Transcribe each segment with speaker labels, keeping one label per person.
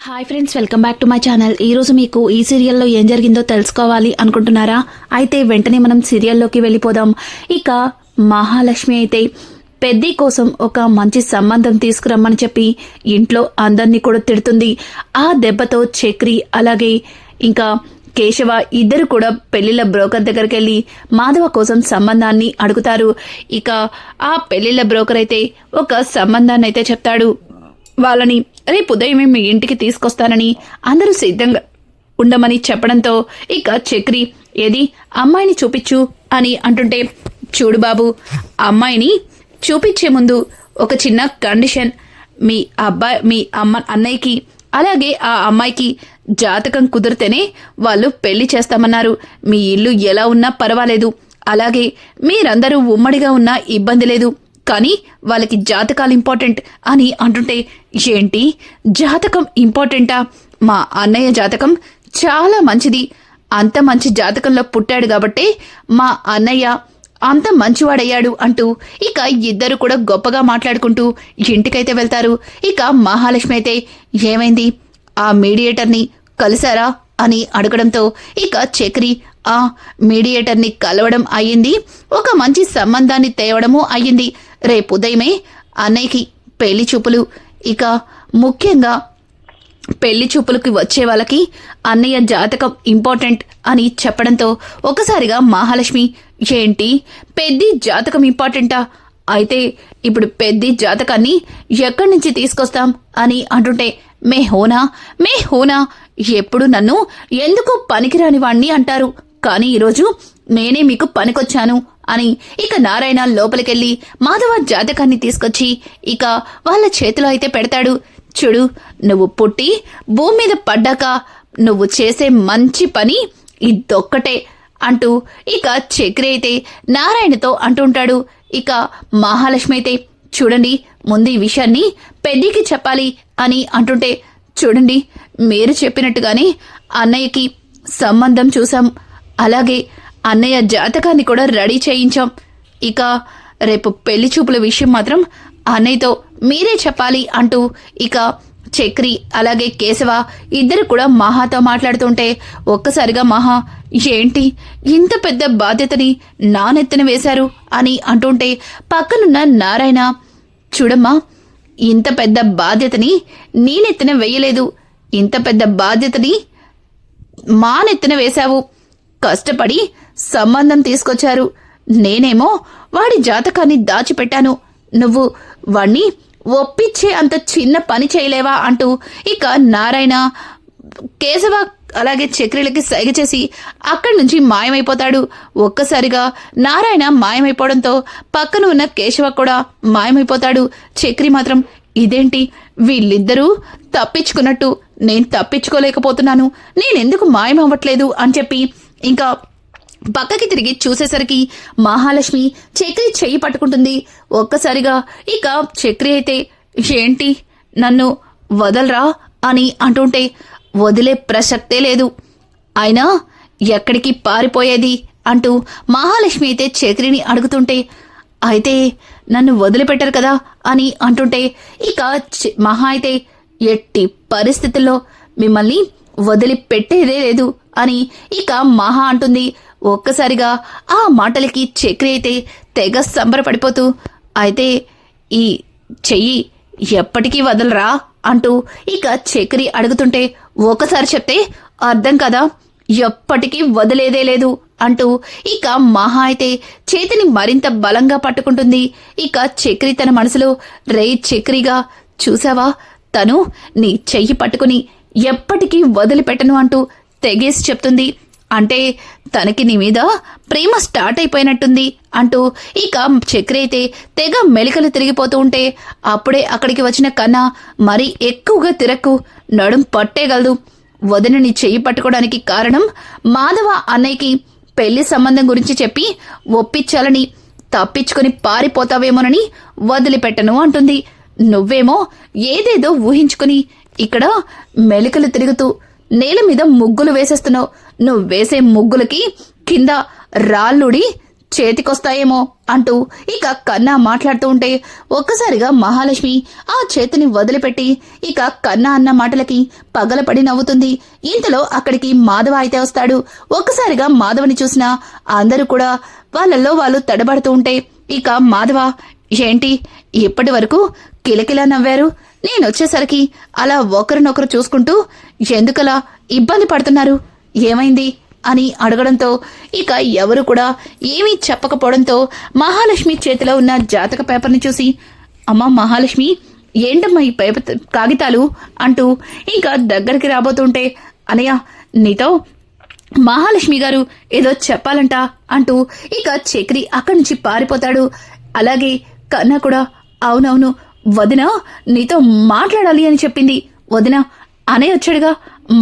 Speaker 1: Hi friends, welcome back to my channel. ఈరోజు మీకు ఈ సీరియల్లో ఏం జరిగిందో తెలుసుకోవాలి అనుకుంటున్నారా? అయితే వెంటనే మనం సీరియల్లోకి వెళ్ళిపోదాం. ఇక మహాలక్ష్మి అయితే పెద్ది కోసం ఒక మంచి సంబంధం తీసుకురమ్మని చెప్పి ఇంట్లో అందరినీ కూడా తిడుతుంది. ఆ దెబ్బతో చక్రి అలాగే ఇంకా కేశవ ఇద్దరు కూడా పెళ్లిళ్ల బ్రోకర్ దగ్గరికి వెళ్లి మాధవ కోసం సంబంధాన్ని అడుగుతారు. ఇక ఆ పెళ్లిళ్ల బ్రోకర్ అయితే ఒక సంబంధాన్ని అయితే చెప్తాడు. వాళ్ళని రేపు ఉదయమే మీ ఇంటికి తీసుకొస్తానని అందరూ సిద్ధంగా ఉండమని చెప్పడంతో ఇక చక్రి ఏది అమ్మాయిని చూపించు అని అంటుంటే, చూడు బాబు, అమ్మాయిని చూపించే ముందు ఒక చిన్న కండిషన్. మీ అన్నయ్యకి అలాగే ఆ అమ్మాయికి జాతకం కుదిరితేనే వాళ్ళు పెళ్లి చేస్తామన్నారు. మీ ఇల్లు ఎలా ఉన్నా పర్వాలేదు, అలాగే మీరందరూ ఉమ్మడిగా ఉన్నా ఇబ్బంది లేదు, కానీ వాళ్ళకి జాతకాలు ఇంపార్టెంట్ అని అంటుంటే, ఏంటి జాతకం ఇంపార్టెంటా? మా అన్నయ్య జాతకం చాలా మంచిది, అంత మంచి జాతకంలో పుట్టాడు కాబట్టే మా అన్నయ్య అంత మంచివాడయ్యాడు అంటూ ఇక ఇద్దరు కూడా గొప్పగా మాట్లాడుకుంటూ ఇంటికైతే వెళ్తారు. ఇక మహాలక్ష్మి అయితే, ఏమైంది, ఆ మీడియేటర్ని కలిశారా అని అడగడంతో ఇక చక్రి ఆ మీడియేటర్ని కలవడం అయ్యింది, ఒక మంచి సంబంధాన్ని తేవడము అయ్యింది. రేపు ఉదయమే అన్నయ్యకి పెళ్లి చూపులు. ఇక ముఖ్యంగా పెళ్లి చూపులకి వచ్చే వాళ్ళకి అన్నయ్య జాతకం ఇంపార్టెంట్ అని చెప్పడంతో ఒకసారిగా మహాలక్ష్మి, ఏంటి పెద్ది జాతకం ఇంపార్టెంటా? అయితే ఇప్పుడు పెద్ది జాతకాన్ని ఎక్కడి నుంచి తీసుకొస్తాం అని అంటుంటే, మే హోనా ఎప్పుడు నన్ను ఎందుకు పనికిరాని వాణ్ణి అంటారు, కానీ ఈరోజు నేనే మీకు పనికొచ్చాను అని ఇక నారాయణ లోపలికెళ్ళి మాధవ జాతకాన్ని తీసుకొచ్చి ఇక వాళ్ళ చేతిలో అయితే పెడతాడు. చూడు, నువ్వు పుట్టి భూమి మీద పడ్డాక నువ్వు చేసే మంచి పని ఇదొక్కటే అంటూ ఇక చక్రి అయితే నారాయణతో అంటుంటాడు. ఇక మహాలక్ష్మి అయితే, చూడండి, ముందు ఈ విషయాన్ని పెద్దికి చెప్పాలి అని అంటుంటే, చూడండి, మీరు చెప్పినట్టుగానే అన్నయ్యకి సంబంధం చూసాం, అలాగే అన్నయ్య జాతకాన్ని కూడా రెడీ చేయించాం. ఇక రేపు పెళ్లి చూపుల విషయం మాత్రం అన్నయ్యతో మీరే చెప్పాలి అంటూ ఇక చక్రి అలాగే కేశవ ఇద్దరు కూడా మహాతో మాట్లాడుతుంటే ఒక్కసారిగా మహా, ఏంటి ఇంత పెద్ద బాధ్యతని నా నెత్తిన వేశారు అని అంటుంటే పక్కనున్న నారాయణ, చూడమ్మా, ఇంత పెద్ద బాధ్యతని నీ నెత్తిన వేయలేదు, ఇంత పెద్ద బాధ్యతని మా నెత్తిన వేశావు. కష్టపడి సంబంధం తీసుకొచ్చారు, నేనేమో వాడి జాతకాన్ని దాచిపెట్టాను, నువ్వు వాణ్ణి ఒప్పించే అంత చిన్న పని చేయలేవా అంటూ ఇక నారాయణ కేశవ అలాగే చక్రిలకి సైగ చేసి అక్కడి నుంచి మాయమైపోతాడు. ఒక్కసారిగా నారాయణ మాయమైపోవడంతో పక్కన ఉన్న కేశవ కూడా మాయమైపోతాడు. చక్రి మాత్రం, ఇదేంటి వీళ్ళిద్దరూ తప్పించుకున్నట్టు నేను తప్పించుకోలేకపోతున్నాను, నేనెందుకు మాయమవ్వట్లేదు అని చెప్పి ఇంకా పక్కకి తిరిగి చూసేసరికి మహాలక్ష్మి చక్రి చెయ్యి పట్టుకుంటుంది. ఒక్కసారిగా ఇక చక్రి అయితే, ఏంటి నన్ను వదలరా అని అంటుంటే, వదిలే ప్రసక్తే లేదు, అయినా ఎక్కడికి పారిపోయేది అంటూ మహాలక్ష్మి అయితే చక్రిని అడుగుతుంటే, అయితే నన్ను వదిలిపెట్టరు కదా అని అంటుంటే ఇక మహా అయితే, ఎట్టి పరిస్థితుల్లో మిమ్మల్ని వదిలిపెట్టేదే లేదు అని ఇక మహా అంటుంది. ఒక్కసారిగా ఆ మాటలకి చక్రి అయితే తెగ సంబరపడిపోతూ, అయితే ఈ చెయ్యి ఎప్పటికీ వదలరా అంటూ ఇక చక్రి అడుగుతుంటే, ఒకసారి చెప్తే అర్థం కదా, ఎప్పటికీ వదిలేదే లేదు అంటూ ఇక మహా అయితే చేతిని మరింత బలంగా పట్టుకుంటుంది. ఇక చక్రి తన మనసులో, రే చక్రిగా, చూసావా, తను నీ చెయ్యి పట్టుకుని ఎప్పటికీ వదిలిపెట్టను అంటూ తెగేసి చెప్తుంది. అంటే తనకి నీ మీద ప్రేమ స్టార్ట్ అయిపోయినట్టుంది అంటూ ఇక చక్రి అయితే తెగ మెలికలు తిరిగిపోతూ ఉంటే అప్పుడే అక్కడికి వచ్చిన కన్నా, మరీ ఎక్కువగా తిరక్కు, నడుం పట్టేగలదు, వదినని చెయ్యి పట్టుకోవడానికి కారణం మాధవ అన్నయ్యకి పెళ్లి సంబంధం గురించి చెప్పి ఒప్పించాలని, తప్పించుకుని పారిపోతావేమోనని వదిలిపెట్టను అంటుంది. నువ్వేమో ఏదేదో ఊహించుకుని ఇక్కడ మెలికలు తిరుగుతూ నేల మీద ముగ్గులు వేసేస్తున్నావు, నువ్వు వేసే ముగ్గులకి కింద రాళ్ళుడి చేతికొస్తాయేమో అంటూ ఇక కన్నా మాట్లాడుతూ ఉంటే ఒక్కసారిగా మహాలక్ష్మి ఆ చేతిని వదిలిపెట్టి ఇక కన్నా అన్న మాటలకి పగలపడి నవ్వుతుంది. ఇంతలో అక్కడికి మాధవ అయితే వస్తాడు. ఒక్కసారిగా మాధవని చూసిన అందరూ కూడా వాళ్ళల్లో వాళ్ళు తడబడుతూ ఉంటే ఇక మాధవ, ఏంటి ఇప్పటి వరకు కిలకిలా నవ్వారు, నేనొచ్చేసరికి అలా ఒకరినొకరు చూసుకుంటూ ఎందుకలా ఇబ్బంది పడుతున్నారు, ఏమైంది అని అడగడంతో ఇక ఎవరు కూడా ఏమీ చెప్పకపోవడంతో మహాలక్ష్మి చేతిలో ఉన్న జాతక పేపర్ని చూసి, అమ్మా మహాలక్ష్మి, ఏంటమ్మా ఈ పేపర్ కాగితాలు అంటూ ఇంకా దగ్గరికి రాబోతుంటే, అనయ్య నీతో మహాలక్ష్మి గారు ఏదో చెప్పాలంట అంటూ ఇక చక్రి అక్కడి నుంచి పారిపోతాడు. అలాగే కన్నా కూడా, అవునవును వదిన నీతో మాట్లాడాలి అని చెప్పింది, వదిన అనయ్య వచ్చాడుగా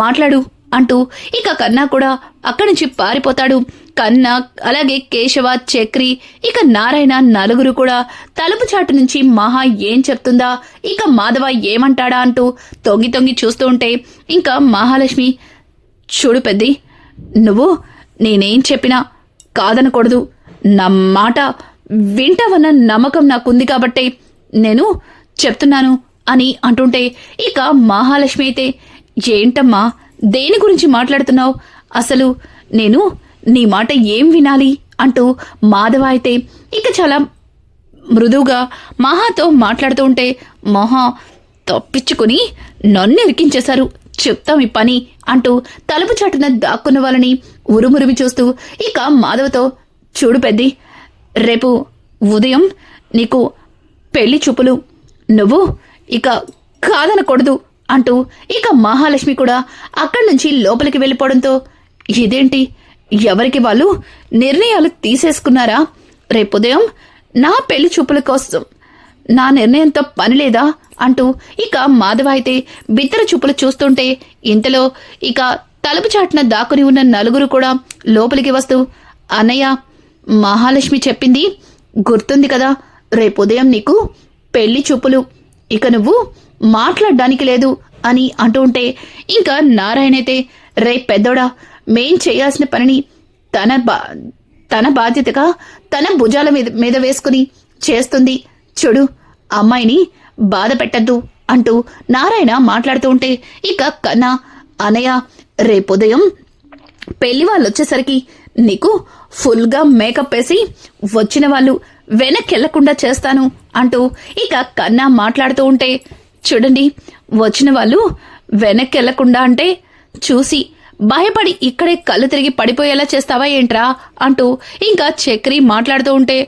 Speaker 1: మాట్లాడు అంటూ ఇక కన్నా కూడా అక్కడి నుంచి పారిపోతాడు. కన్నా అలాగే కేశవ, చక్రి ఇక నారాయణ నలుగురు కూడా తలుపు చాటు నుంచి మహా ఏం చెప్తుందా, ఇక మాధవ ఏమంటాడా అంటూ తొంగి తొంగి చూస్తూ ఉంటే ఇంకా మహాలక్ష్మి, చూడు పెద్ది, నువ్వు నేనేం చెప్పినా కాదనకూడదు, నా మాట వింటావన్న నమ్మకం నాకుంది కాబట్టి నేను చెప్తున్నాను అని అంటుంటే ఇక మహాలక్ష్మి అయితే, ఏంటమ్మా దేని గురించి మాట్లాడుతున్నావు, అసలు నేను నీ మాట ఏం వినాలి అంటూ మాధవ అయితే ఇక చాలా మృదువుగా మహాతో మాట్లాడుతూ ఉంటే, మహా తప్పించుకుని నన్ను ఇరికించేశారు, చెప్తాం ఈ పని అంటూ తలుపు చాటున దాక్కున్న వాళ్ళని ఉరుమురిమి చూస్తూ ఇక మాధవతో, చూడు పెద్ది, రేపు ఉదయం నీకు పెళ్లి చూపులు, నువ్వు ఇక కాదనకూడదు అంటూ ఇక మహాలక్ష్మి కూడా అక్కడి నుంచి లోపలికి వెళ్ళిపోవడంతో, ఇదేంటి ఎవరికి వాళ్ళు నిర్ణయాలు తీసేసుకున్నారా, రేపుదయం నా పెళ్లి చూపుల కోసం నా నిర్ణయంతో పనిలేదా అంటూ ఇక మాధవ అయితే బిత్తర చూపులు చూస్తుంటే ఇంతలో ఇక తలుపు చాటున దాక్కుని ఉన్న నలుగురు కూడా లోపలికి వస్తూ, అన్నయ్య మహాలక్ష్మి చెప్పింది గుర్తుంది కదా, రేపుదయం నీకు పెళ్లి చూపులు, ఇక నువ్వు మాట్లాడడానికి లేదు అని అంటూ ఉంటే ఇంకా నారాయణైతే, రే పెద్దోడా, మేం చేయాల్సిన పనిని తన బాధ్యతగా తన భుజాల మీద వేసుకుని చేస్తుంది, చూడు అమ్మాయిని బాధ పెట్టద్దు అంటూ నారాయణ మాట్లాడుతూ ఉంటే ఇక కన్నా, అనయ్య రేపుదయం పెళ్లి వాళ్ళు వచ్చేసరికి నీకు ఫుల్గా మేకప్ వేసి వచ్చిన వాళ్ళు వెనక్కెళ్లకుండా చేస్తాను అంటూ ఇక కన్నా మాట్లాడుతూ ఉంటే, చూడండి వచ్చిన వాళ్ళు వెనక్కెళ్లకుండా అంటే చూసి భయపడి ఇక్కడే కళ్ళు తిరిగి పడిపోయేలా చేస్తావా ఏంట్రా అంటూ ఇంకా చక్రి మాట్లాడుతూ ఉంటే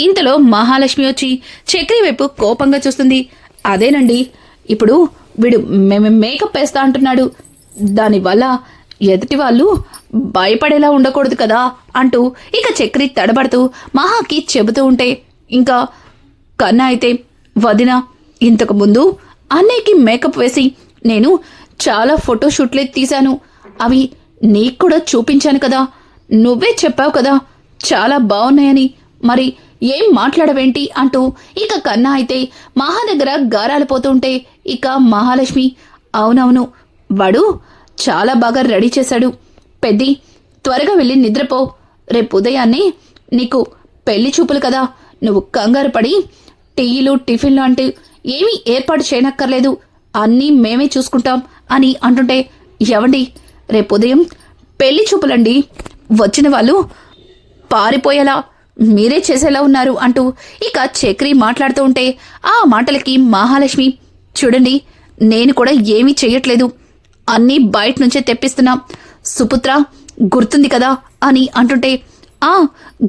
Speaker 1: ఇంతలో మహాలక్ష్మి వచ్చి చక్రి వైపు కోపంగా చూస్తుంది. అదేనండి, ఇప్పుడు వీడు మేకప్ వేస్తా అంటున్నాడు, దానివల్ల ఎదుటి వాళ్ళు భయపడేలా ఉండకూడదు కదా అంటూ ఇక చక్రి తడబడుతూ మహాకి చెబుతూ ఉంటే ఇంకా కన్నా అయితే, వదిన ఇంతకు ముందు అన్నయ్యకి మేకప్ వేసి నేను చాలా ఫోటోషూట్లే తీశాను, అవి నీకు కూడా చూపించాను కదా, నువ్వే చెప్పావు కదా చాలా బాగున్నాయని, మరి ఏం మాట్లాడవేంటి అంటూ ఇక కన్నా అయితే మహా దగ్గర గారాలు పోతుంటే ఇక మహాలక్ష్మి, అవునవును వాడు చాలా బాగా రెడీ చేశాడు, పెద్ది త్వరగా వెళ్ళి నిద్రపో, రేపు ఉదయాన్నే నీకు పెళ్లి చూపులు కదా, నువ్వు కంగారు పడి టీలు టిఫిన్లు అంటే ఏమీ ఏర్పాటు చేయనక్కర్లేదు, అన్నీ మేమే చూసుకుంటాం అని అంటుంటే, ఎవండి రేపు ఉదయం పెళ్లి చూపులండి, వచ్చిన వాళ్ళు పారిపోయేలా మీరే చేసేలా ఉన్నారు అంటూ ఇక చక్రి మాట్లాడుతూ ఉంటే ఆ మాటలకి మహాలక్ష్మి, చూడండి నేను కూడా ఏమీ చెయ్యట్లేదు, అన్నీ బయట నుంచే తెప్పిస్తున్నా, సుపుత్ర గుర్తుంది కదా అని అంటుంటే,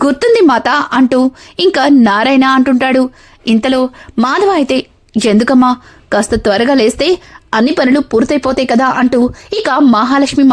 Speaker 1: గుర్తుంది మాత అంటూ ఇంకా నారాయణ అంటుంటాడు. ఇంతలో మాధవ అయితే, ఎందుకమ్మా కాస్త త్వరగా లేస్తే అన్ని పనులు పూర్తయిపోతాయి కదా అంటూ ఇక మహాలక్ష్మి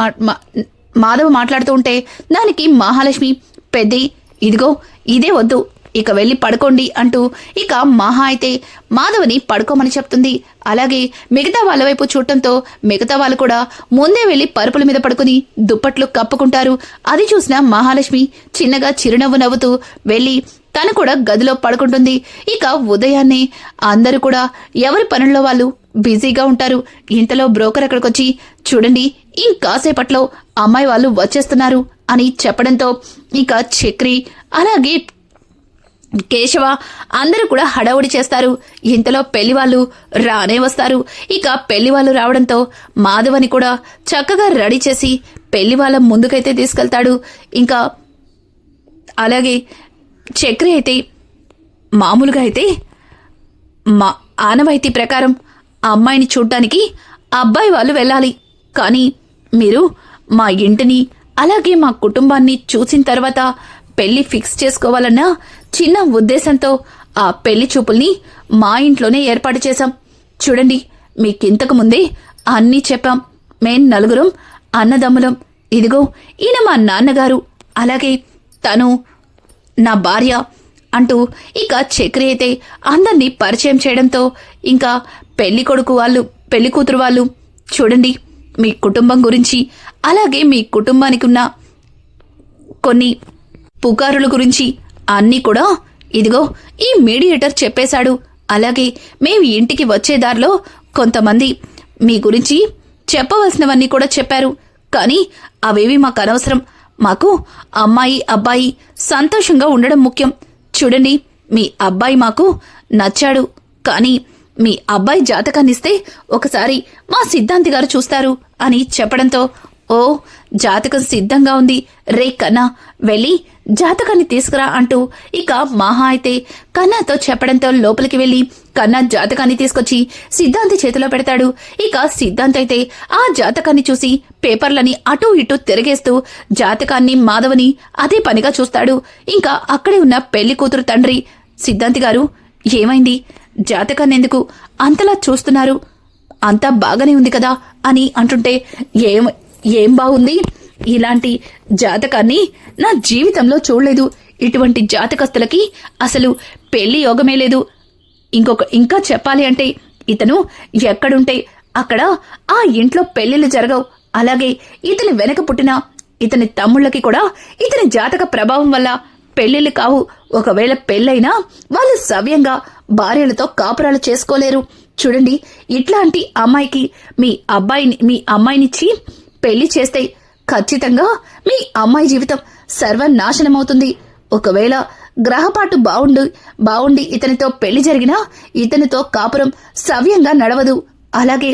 Speaker 1: మాధవ మాట్లాడుతూ ఉంటే దానికి మహాలక్ష్మి, పెద్ది ఇదిగో ఇదే వద్దు, ఇక వెళ్ళి పడుకోండి అంటూ ఇక మహా అయితే మాధవని పడుకోమని చెప్తుంది. అలాగే మిగతా వాళ్ళ వైపు చూడటంతో మిగతా వాళ్ళు కూడా ముందే వెళ్లి పరుపుల మీద పడుకుని దుప్పట్లు కప్పుకుంటారు. అది చూసిన మహాలక్ష్మి చిన్నగా చిరునవ్వు నవ్వుతూ వెళ్లి తను కూడా గదిలో పడుకుంటుంది. ఇక ఉదయాన్నే అందరూ కూడా ఎవరి పనుల్లో వాళ్ళు బిజీగా ఉంటారు. ఇంతలో బ్రోకర్ అక్కడికొచ్చి, చూడండి ఇంకాసేపట్లో అమ్మాయి వాళ్ళు వచ్చేస్తున్నారు అని చెప్పడంతో ఇక చక్రి అలాగే కేశవ అందరూ కూడా హడావుడి చేస్తారు. ఇంతలో పెళ్లి వాళ్ళు రానే వస్తారు. ఇక పెళ్లి వాళ్ళు రావడంతో మాధవని కూడా చక్కగా రెడీ చేసి పెళ్లి వాళ్ళ ముందుకైతే తీసుకెళ్తాడు. ఇంకా అలాగే చక్రి అయితే మామూలుగా అయితే మా ఆనవాయితీ ప్రకారం అమ్మాయిని చూడ్డానికి అబ్బాయి వాళ్ళు వెళ్ళాలి. కానీ మీరు మా ఇంటిని అలాగే మా కుటుంబాన్ని చూసిన తర్వాత పెళ్లి ఫిక్స్ చేసుకోవాలన్న చిన్న ఉద్దేశంతో ఆ పెళ్లి చూపుల్ని మా ఇంట్లోనే ఏర్పాటు చేశాం. చూడండి, మీకింతకు ముందే అన్నీ చెప్పాం. మేం నలుగురం అన్నదమ్ములం. ఇదిగో ఈయన మా నాన్నగారు, అలాగే తను నా భార్య అంటూ ఇక చక్రి అయితే అందర్నీ పరిచయం చేయడంతో ఇంకా పెళ్లి కొడుకు వాళ్ళు పెళ్లి కూతురు వాళ్ళు చూడండి, మీ కుటుంబం గురించి అలాగే మీ కుటుంబానికి ఉన్న కొన్ని పుకారుల గురించి అన్నీ కూడా ఇదిగో ఈ మీడియేటర్ చెప్పేశాడు. అలాగే మేము ఇంటికి వచ్చే దారిలో కొంతమంది మీ గురించి చెప్పవలసినవన్నీ కూడా చెప్పారు. కానీ అవేవి మాకు అనవసరం. మాకు అమ్మాయి అబ్బాయి సంతోషంగా ఉండడం ముఖ్యం. చూడండి, మీ అబ్బాయి మాకు నచ్చాడు. కానీ మీ అబ్బాయి జాతకాన్నిస్తే ఒకసారి మా సిద్ధాంతి గారు చూస్తారు అని చెప్పడంతో ఓ జాతకం సిద్ధంగా ఉంది, రే కన్నా వెళ్ళి జాతకాన్ని తీసుకురా అంటూ ఇక మహా అయితే కన్నాతో చెప్పడంతో లోపలికి వెళ్లి కన్నా జాతకాన్ని తీసుకొచ్చి సిద్ధాంతి చేతిలో పెడతాడు. ఇక సిద్ధాంతి అయితే ఆ జాతకాన్ని చూసి పేపర్లని అటూ ఇటూ తిరిగేస్తూ జాతకాన్ని మాధవని అదే పనిగా చూస్తాడు. ఇంకా అక్కడే ఉన్న పెళ్లి కూతురు తండ్రి, సిద్ధాంతి గారు ఏమైంది, జాతకాన్ని ఎందుకు అంతలా చూస్తున్నారు, అంతా బాగానే ఉంది కదా అని అంటుంటే ఏం బాగుంది, ఇలాంటి జాతకాన్ని నా జీవితంలో చూడలేదు. ఇటువంటి జాతకస్తులకి అసలు పెళ్లి యోగమే లేదు. ఇంకా చెప్పాలి అంటే ఇతను ఎక్కడుంటే అక్కడ ఆ ఇంట్లో పెళ్లిళ్ళు జరగవు. అలాగే ఇతని వెనక పుట్టిన ఇతని తమ్ముళ్ళకి కూడా ఇతని జాతక ప్రభావం వల్ల పెళ్లిళ్ళు కావు. ఒకవేళ పెళ్ళైనా వాళ్ళు సవ్యంగా భార్యలతో కాపురాలు చేసుకోలేరు. చూడండి, ఇట్లాంటి అమ్మాయికి మీ అమ్మాయినిచ్చి పెళ్లి చేస్తే ఖచ్చితంగా మీ అమ్మాయి జీవితం సర్వనాశనమవుతుంది. ఒకవేళ గ్రహపాటు బావుండి ఇతనితో పెళ్లి జరిగినా ఇతనితో కాపురం సవ్యంగా నడవదు. అలాగే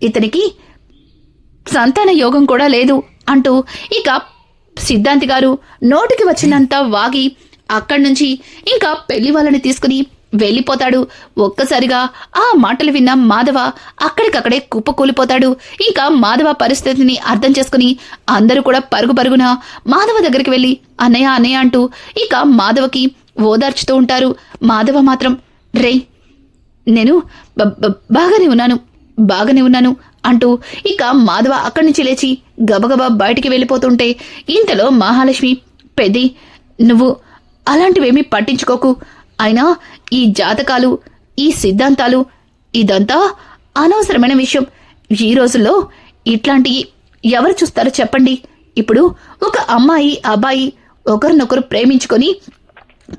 Speaker 1: ఇతనికి సంతాన యోగం కూడా లేదు అంటూ ఇక సిద్ధాంతి గారు నోటికి వచ్చినంత వాగి అక్కడి నుంచి ఇంకా పెళ్లి వాళ్ళని తీసుకుని వెళ్లిపోతాడు. ఒక్కసారిగా ఆ మాటలు విన్న మాధవ అక్కడికక్కడే కుప్పకూలిపోతాడు. ఇంకా మాధవ పరిస్థితిని అర్థం చేసుకుని అందరూ కూడా పరుగున మాధవ దగ్గరికి వెళ్లి అన్నయ్య అన్నయ్య అంటూ ఇక మాధవకి ఓదార్చుతూ ఉంటారు. మాధవ మాత్రం రే నేను బాగానే ఉన్నాను అంటూ ఇక మాధవ అక్కడి నుంచి లేచి గబగబా బయటికి వెళ్ళిపోతుంటే ఇంతలో మహాలక్ష్మి, పెద్ది నువ్వు అలాంటివేమీ పట్టించుకోకు. అయినా ఈ జాతకాలు ఈ సిద్ధాంతాలు ఇదంతా అనవసరమైన విషయం. ఈ రోజుల్లో ఇట్లాంటివి ఎవరు చూస్తారో చెప్పండి. ఇప్పుడు ఒక అమ్మాయి అబ్బాయి ఒకరినొకరు ప్రేమించుకొని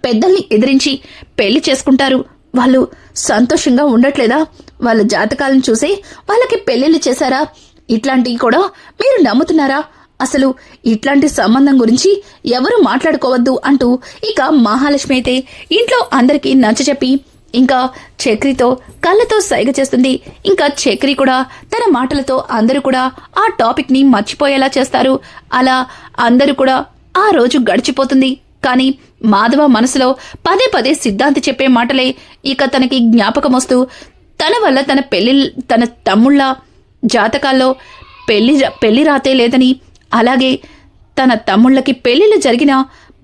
Speaker 1: పెద్దల్ని ఎదిరించి పెళ్లి చేసుకుంటారు. వాళ్ళు సంతోషంగా ఉండట్లేదా? వాళ్ళ జాతకాలను చూసి వాళ్ళకి పెళ్లిళ్ళు చేశారా? ఇట్లాంటివి కూడా మీరు నమ్ముతున్నారా? అసలు ఇట్లాంటి సంబంధం గురించి ఎవరు మాట్లాడుకోవద్దు అంటూ ఇక మహాలక్ష్మి అయితే ఇంట్లో అందరికీ నచ్చచెప్పి ఇంకా చక్రితో కళ్ళతో సైగ చేస్తుంది. ఇంకా చక్రి కూడా తన మాటలతో అందరూ కూడా ఆ టాపిక్ ని మర్చిపోయేలా చేస్తారు. అలా అందరూ కూడా ఆ రోజు గడిచిపోతుంది. కానీ మాధవ మనసులో పదే సిద్ధాంతి చెప్పే మాటలే ఇక తనకి జ్ఞాపకం వస్తూ తన వల్ల తన తమ్ముళ్ళ జాతకాల్లో పెళ్లి రాతే లేదని, అలాగే తన తమ్ముళ్ళకి పెళ్లిళ్ళు జరిగిన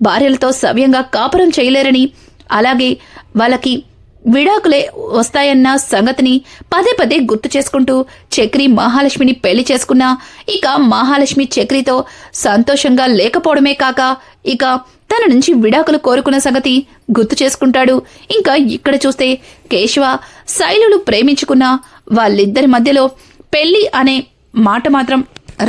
Speaker 1: భార్యలతో సవ్యంగా కాపురం చేయలేరని, అలాగే వాళ్ళకి విడాకులే వస్తాయన్న సంగతిని పదే గుర్తు చేసుకుంటూ చక్రి మహాలక్ష్మిని పెళ్లి చేసుకున్నా ఇక మహాలక్ష్మి చక్రితో సంతోషంగా లేకపోవడమే కాక ఇక తన నుంచి విడాకులు కోరుకున్న సంగతి గుర్తు చేసుకుంటాడు. ఇంకా ఇక్కడ చూస్తే కేశవ శైలులు ప్రేమించుకున్న వాళ్ళిద్దరి మధ్యలో పెళ్లి అనే మాట మాత్రం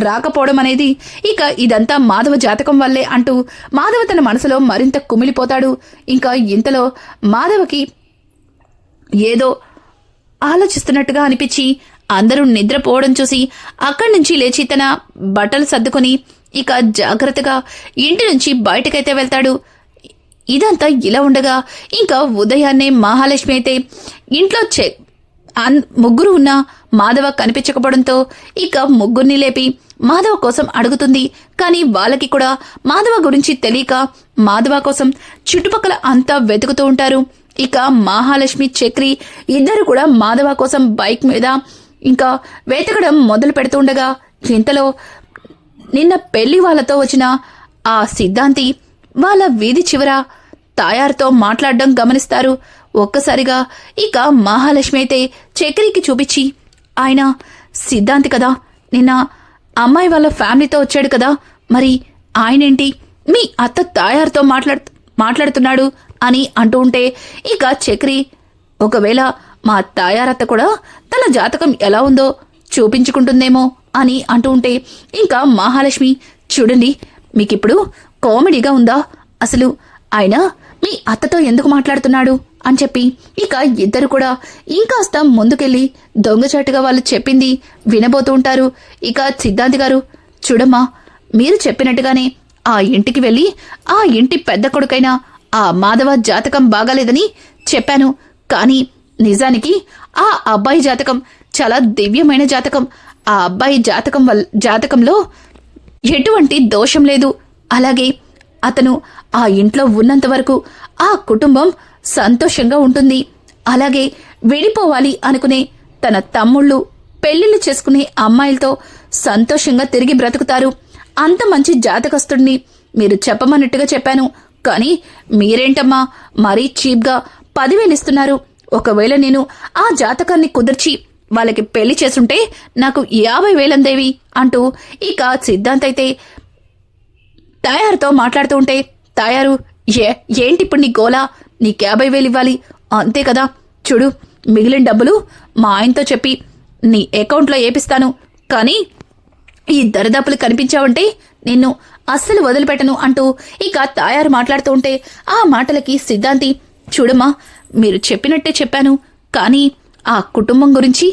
Speaker 1: రాకపోవడం అనేది ఇక ఇదంతా మాధవ జాతకం వల్లే అంటూ మాధవ తన మనసులో మరింత కుమిలిపోతాడు. ఇంకా ఇంతలో మాధవకి ఏదో ఆలోచిస్తున్నట్టుగా అనిపించి అందరూ నిద్రపోవడం చూసి అక్కడి నుంచి లేచి తన బట్టలు సర్దుకొని ఇక జాగ్రత్తగా ఇంటి నుంచి బయటకైతే వెళ్తాడు. ఇదంతా ఇలా ఉండగా ఇంకా ఉదయాన్నే మహాలక్ష్మి అయితే ఇంట్లో ముగ్గురు ఉన్న మాధవ కనిపించకపోవడంతో ఇక ముగ్గురిని లేపి మాధవ కోసం అడుగుతుంది. కానీ వాళ్ళకి కూడా మాధవ గురించి తెలియక మాధవ కోసం చుట్టుపక్కల అంతా వెతుకుతూ ఉంటారు. ఇక మహాలక్ష్మి చక్రి ఇద్దరు కూడా మాధవ కోసం బైక్ మీద ఇంకా వెతకడం మొదలు పెడుతూ ఉండగా ఇంతలో నిన్న పెళ్లి వాళ్ళతో వచ్చిన ఆ సిద్ధాంతి వాళ్ళ వీధి చివర తాయారుతో మాట్లాడడం గమనిస్తారు. ఒక్కసారిగా ఇక మహాలక్ష్మి అయితే చక్రికి చూపించి, ఆయన సిద్ధాంతి కదా, నిన్న అమ్మాయి వాళ్ళ ఫ్యామిలీతో వచ్చాడు కదా, మరి ఆయనేంటి మీ అత్త తాయారుతో మాట్లాడుతున్నాడు అని అంటూ ఉంటే ఇక చక్రి, ఒకవేళ మా తాయారత్త కూడా తన జాతకం ఎలా ఉందో చూపించుకుంటుందేమో అని అంటూ ఉంటే ఇంకా మహాలక్ష్మి, చూడండి మీకిప్పుడు కామెడీగా ఉందా, అసలు ఆయన మీ అత్తతో ఎందుకు మాట్లాడుతున్నాడు అని చెప్పి ఇక ఇద్దరు కూడా ఇంకాస్త ముందుకెళ్ళి దొంగచాటుగా వాళ్ళు చెప్పింది వినబోతూ ఉంటారు. ఇక సిద్ధాంతి గారు, చూడమ్మా, మీరు చెప్పినట్టుగానే ఆ ఇంటికి వెళ్ళి ఆ ఇంటి పెద్ద కొడుకైన ఆ మాధవ జాతకం బాగాలేదని చెప్పాను. కానీ నిజానికి ఆ అబ్బాయి జాతకం చాలా దివ్యమైన జాతకం. ఆ అబ్బాయి జాతకంలో ఎటువంటి దోషం లేదు. అలాగే అతను ఆ ఇంట్లో ఉన్నంత వరకు ఆ కుటుంబం సంతోషంగా ఉంటుంది. అలాగే విడిపోవాలి అనుకునే తన తమ్ముళ్ళు పెళ్లిళ్ళు చేసుకునే అమ్మాయిలతో సంతోషంగా తిరిగి బ్రతుకుతారు. అంత మంచి జాతకస్తుడిని మీరు చెప్పమన్నట్టుగా చెప్పాను. కానీ మీరేంటమ్మా మరీ చీప్గా 10,000 ఇస్తున్నారు. ఒకవేళ నేను ఆ జాతకాన్ని కుదిర్చి వాళ్ళకి పెళ్లి చేసుంటే నాకు 50,000 అందేవి అంటూ ఇక సిద్ధాంత్ అయితే తాయారుతో మాట్లాడుతూ ఉంటే, తాయారు, ఏంటి ఇప్పుడు నీ గోలా, నీకు 50,000 ఇవ్వాలి అంతే కదా, చూడు మిగిలిన డబ్బులు మా ఆయనతో చెప్పి నీ అకౌంట్లో వేపిస్తాను. కానీ ఈ దరిదాపులు కనిపించావంటే నిన్ను అస్సలు వదిలిపెట్టను అంటూ ఇక తాయారు మాట్లాడుతూ ఉంటే ఆ మాటలకి సిద్ధాంతి, చూడమ్మా, మీరు చెప్పినట్టే చెప్పాను, కానీ ఆ కుటుంబం గురించి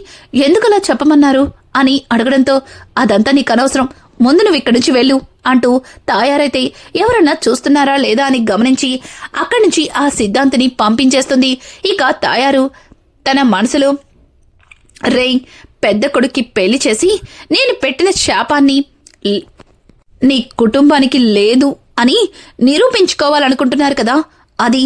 Speaker 1: ఎందుకలా చెప్పమన్నారు అని అడగడంతో, అదంతా నీకు అనవసరం, ముందు నువ్వు ఇక్కడి నుంచి వెళ్ళు అంటూ తాయారైతే ఎవరన్నా చూస్తున్నారా లేదా అని గమనించి అక్కడి నుంచి ఆ సిద్ధాంతిని పంపించేస్తుంది. ఇక తాయారు తన మనసులో, రేయ్, పెద్ద కొడుక్కి పెళ్లి చేసి నేను పెట్టిన శాపాన్ని నీ కుటుంబానికి లేదు అని నిరూపించుకోవాలనుకుంటున్నారు కదా, అది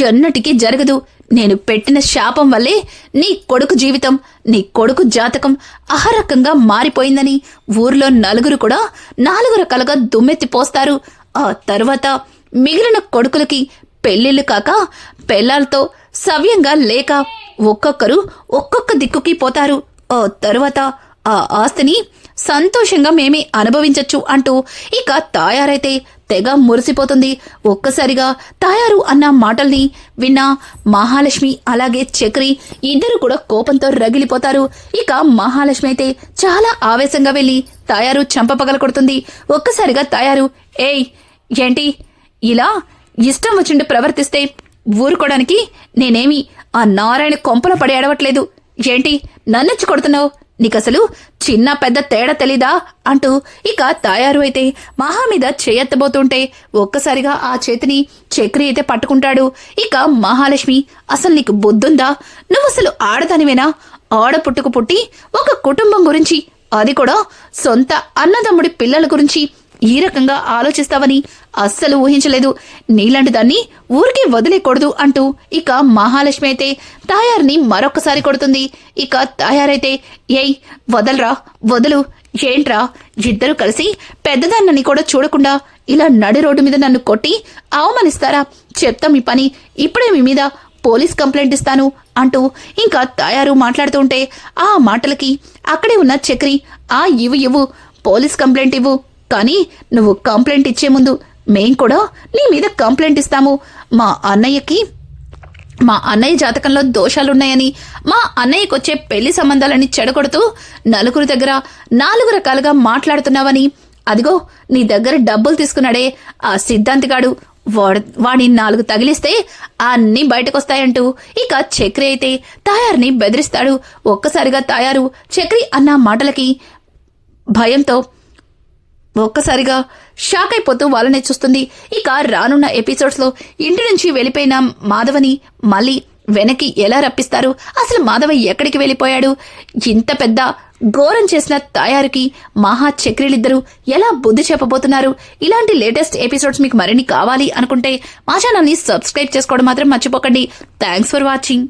Speaker 1: ఎన్నటికీ జరగదు. నేను పెట్టిన శాపం వల్లే నీ కొడుకు జీవితం, నీ కొడుకు జాతకం అహరకంగా మారిపోయిందని ఊర్లో నలుగురు కూడా 4 రకాలుగా దుమ్మెత్తిపోస్తారు. ఆ తర్వాత మిగిలిన కొడుకులకి పెళ్లిళ్లు కాక పెళ్లాలతో సవ్యంగా లేక ఒక్కొక్కరు ఒక్కొక్క దిక్కుకి పోతారు. ఆ తరువాత ఆ ఆస్తిని సంతోషంగా మేమే అనుభవించచ్చు అంటూ ఇక తాయారైతే తెగ మురిసిపోతుంది. ఒక్కసారిగా తాయారు అన్న మాటల్ని విన్న మహాలక్ష్మి అలాగే చక్రి ఇద్దరు కూడా కోపంతో రగిలిపోతారు. ఇక మహాలక్ష్మి అయితే చాలా ఆవేశంగా వెళ్లి తాయారు చెంప పగల కొడుతుంది. ఒక్కసారిగా తాయారు, ఏయ్, ఏంటి ఇలా ఇష్టం వచ్చిండు ప్రవర్తిస్తే ఊరుకోవడానికి నేనేమి ఆ నారాయణ కొంపలో పడి ఏడవట్లేదు, ఏంటి నన్నెచ్చి కొడుతున్నావు, నీకసలు చిన్న పెద్ద తేడా తెలీదా అంటూ ఇక తాయారు అయితే మహా మీద చేయెత్తబోతుంటే ఒక్కసారిగా ఆ చేతిని చక్రి అయితే పట్టుకుంటాడు. ఇక మహాలక్ష్మి, అసలు నీకు బుద్ధుందా, నువ్వసలు ఆడదానివేనా, ఆడ పుట్టుకు పుట్టి ఒక కుటుంబం గురించి, అది కూడా సొంత అన్నదమ్ముడి పిల్లల గురించి ఈ రకంగా ఆలోచిస్తావని అస్సలు ఊహించలేదు. నీలాంటి దాన్ని ఊరికే వదిలేకూడదు అంటూ ఇక మహాలక్ష్మి అయితే తాయార్ని మరొక్కసారి కొడుతుంది. ఇక తాయారైతే, ఏయ్, వదలరా, వదులు, ఏంట్రా, ఇద్దరు కలిసి పెద్దదాన్నని కూడా చూడకుండా ఇలా నడి రోడ్డు మీద నన్ను కొట్టి అవమానిస్తారా, చెప్తా మీ పని, ఇప్పుడే మీ మీద పోలీస్ కంప్లైంట్ ఇస్తాను అంటూ ఇంకా తాయారు మాట్లాడుతూ ఉంటే ఆ మాటలకి అక్కడే ఉన్న చక్రి, ఇవ్వు పోలీస్ కంప్లైంట్ ఇవ్వు, కానీ నువ్వు కంప్లైంట్ ఇచ్చే ముందు మేం కూడా నీ మీద కంప్లైంట్ ఇస్తాము. మా అన్నయ్య జాతకంలో దోషాలున్నాయని, మా అన్నయ్యకు వచ్చే పెళ్లి సంబంధాలని చెడగొడుతూ నలుగురు దగ్గర 4 రకాలుగా మాట్లాడుతున్నావని, అదిగో నీ దగ్గర డబ్బులు తీసుకున్నాడే ఆ సిద్ధాంతిగాడు, వాడి 4 తగిలిస్తే అన్నీ బయటకొస్తాయంటూ ఇక చక్రి అయితే తాయార్ని బెదిరిస్తాడు. ఒక్కసారిగా తాయారు చక్రి అన్న మాటలకి భయంతో, ఒక్కసారిగా షాక్ అయిపోతూ వాళ్ళనే చూస్తుంది. ఇక రానున్న ఎపిసోడ్స్ లో ఇంటి నుంచి వెళ్ళిపోయిన మాధవని మళ్ళీ వెనక్కి ఎలా రప్పిస్తారు, అసలు మాధవ ఎక్కడికి వెళ్ళిపోయాడు, ఇంత పెద్ద ఘోరం చేసిన తయారుకి మహా చక్రీలిద్దరూ ఎలా బుద్ధి చెప్పబోతున్నారు, ఇలాంటి లేటెస్ట్ ఎపిసోడ్స్ మీకు మరిన్ని కావాలి అనుకుంటే మా ఛానల్ ని సబ్స్క్రైబ్ చేసుకోవడం మాత్రం మర్చిపోకండి. Thanks for watching.